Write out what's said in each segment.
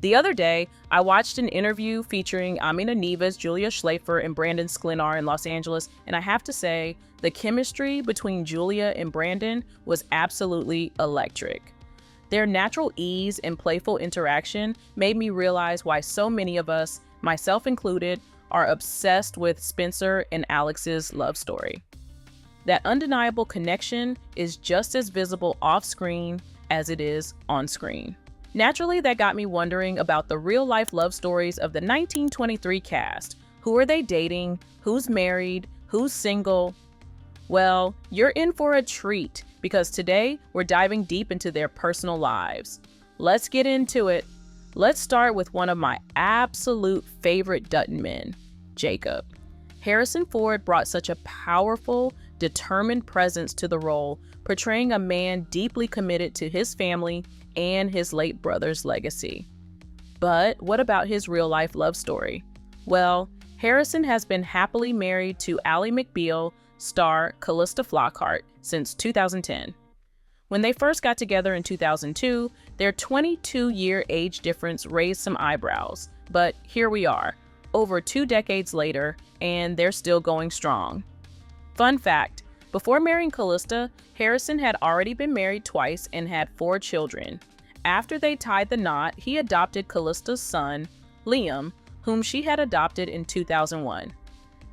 The other day, I watched an interview featuring Aminah Nieves, Julia Schlaepfer, and Brandon Sklenar in Los Angeles, and I have to say, the chemistry between Julia and Brandon was absolutely electric. Their natural ease and playful interaction made me realize why so many of us, myself included, are obsessed with Spencer and Alex's love story. That undeniable connection is just as visible off-screen as it is on-screen. Naturally, that got me wondering about the real-life love stories of the 1923 cast. Who are they dating? Who's married? Who's single? Well, you're in for a treat because today we're diving deep into their personal lives. Let's get into it. Let's start with one of my absolute favorite Dutton men, Jacob. Harrison Ford brought such a powerful, determined presence to the role, portraying a man deeply committed to his family and his late brother's legacy. But what about his real-life love story? Well, Harrison has been happily married to Ally McBeal, star Callista Flockhart, since 2010. When they first got together in 2002, their 22-year age difference raised some eyebrows, but here we are, over 2 decades later, and they're still going strong. Fun fact, before marrying Callista, Harrison had already been married twice and had 4 children. After they tied the knot, he adopted Callista's son, Liam, whom she had adopted in 2001.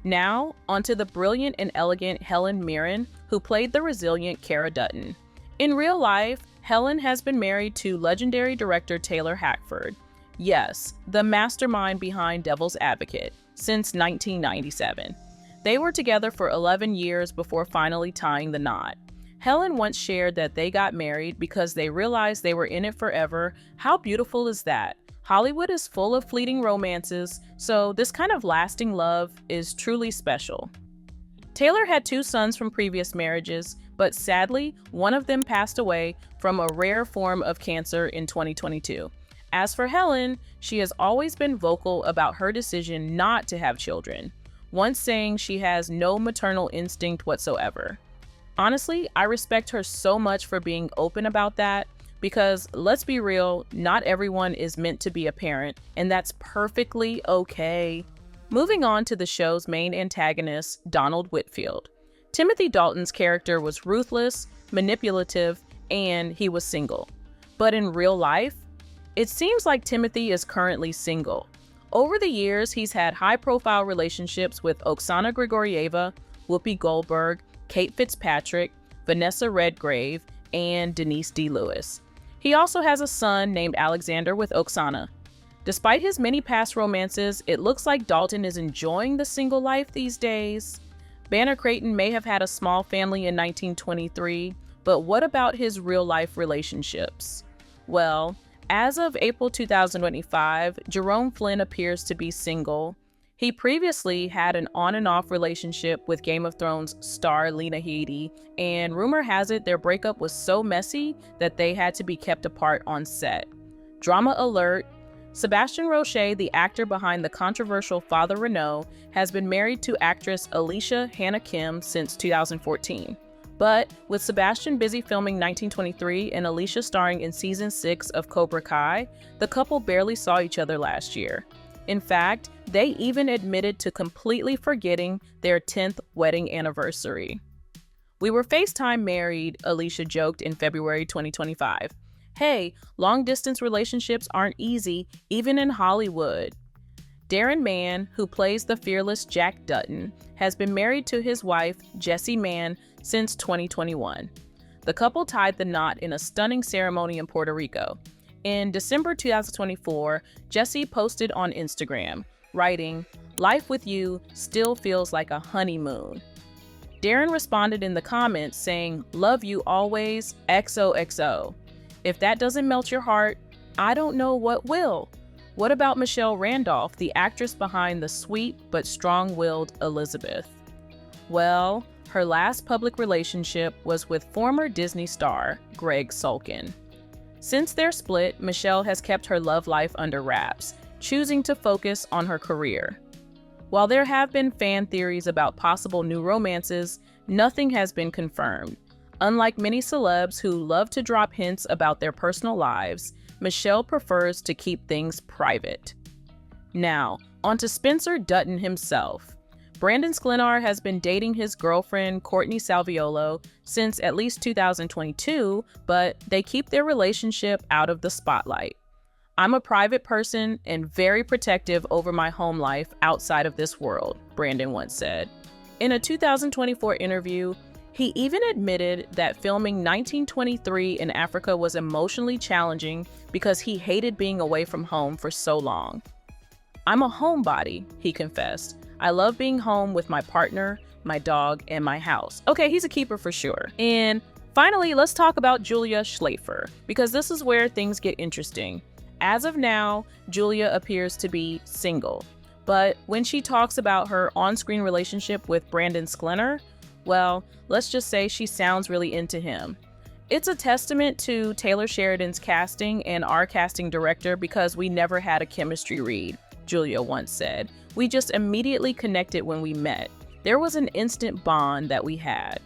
Now, onto the brilliant and elegant Helen Mirren, who played the resilient Cara Dutton. In real life, Helen has been married to legendary director Taylor Hackford. Yes, the mastermind behind Devil's Advocate, since 1997. They were together for 11 years before finally tying the knot. Helen once shared that they got married because they realized they were in it forever. How beautiful is that? Hollywood is full of fleeting romances, so this kind of lasting love is truly special. Taylor had 2 sons from previous marriages, but sadly, one of them passed away from a rare form of cancer in 2022. As for Helen, she has always been vocal about her decision not to have children, once saying she has no maternal instinct whatsoever. Honestly, I respect her so much for being open about that because, let's be real, not everyone is meant to be a parent, and that's perfectly okay. Moving on to the show's main antagonist, Donald Whitfield. Timothy Dalton's character was ruthless, manipulative, and he was single. But in real life, it seems like Timothy is currently single. Over the years, he's had high-profile relationships with Oksana Grigorieva, Whoopi Goldberg, Kate Fitzpatrick, Vanessa Redgrave, and Denise D. Lewis. He also has a son named Alexander with Oksana. Despite his many past romances, it looks like Dalton is enjoying the single life these days. Banner Creighton may have had a small family in 1923, but what about his real-life relationships? Well, as of April 2025, Jerome Flynn appears to be single. He previously had an on-and-off relationship with Game of Thrones star Lena Headey, and rumor has it their breakup was so messy that they had to be kept apart on set. Drama alert, Sebastian Rocher, the actor behind the controversial Father Renault, has been married to actress Alicia Hannah Kim since 2014. But with Sebastian busy filming 1923 and Alicia starring in season 6 of Cobra Kai, the couple barely saw each other last year. In fact, they even admitted to completely forgetting their 10th wedding anniversary. "We were FaceTime married," Alicia joked in February 2025. Hey, long-distance relationships aren't easy, even in Hollywood. Darren Mann, who plays the fearless Jack Dutton, has been married to his wife, Jessie Mann, since 2021. The couple tied the knot in a stunning ceremony in Puerto Rico. In December 2024, Jessie posted on Instagram, writing, "Life with you still feels like a honeymoon." Darren responded in the comments saying, "Love you always, XOXO. If that doesn't melt your heart, I don't know what will." What about Michelle Randolph, the actress behind the sweet but strong-willed Elizabeth? Well, her last public relationship was with former Disney star Greg Sulkin. Since their split, Michelle has kept her love life under wraps, choosing to focus on her career. While there have been fan theories about possible new romances, nothing has been confirmed. Unlike many celebs who love to drop hints about their personal lives, Michelle prefers to keep things private. Now, on to Spencer Dutton himself. Brandon Sklenar has been dating his girlfriend, Courtney Salviolo, since at least 2022, but they keep their relationship out of the spotlight. I'm a private person and very protective over my home life outside of this world, Brandon once said. In a 2024 interview, he even admitted that filming 1923 in Africa was emotionally challenging because he hated being away from home for so long. I'm a homebody, he confessed. I love being home with my partner, my dog, and my house. Okay, he's a keeper for sure. And finally, let's talk about Julia Schlaepfer, because this is where things get interesting. As of now, Julia appears to be single. But when she talks about her on-screen relationship with Brandon Sklenar, well, let's just say she sounds really into him. It's a testament to Taylor Sheridan's casting and our casting director because we never had a chemistry read, Julia once said. We just immediately connected when we met. There was an instant bond that we had.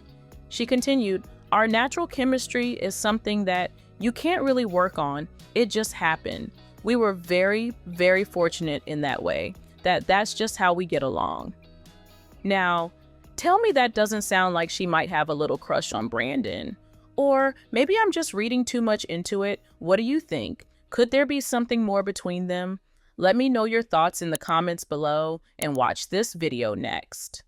She continued, our natural chemistry is something that you can't really work on. It just happened. We were very, very fortunate in that way, that's just how we get along. Now, tell me that doesn't sound like she might have a little crush on Brandon. Or maybe I'm just reading too much into it. What do you think? Could there be something more between them? Let me know your thoughts in the comments below and watch this video next.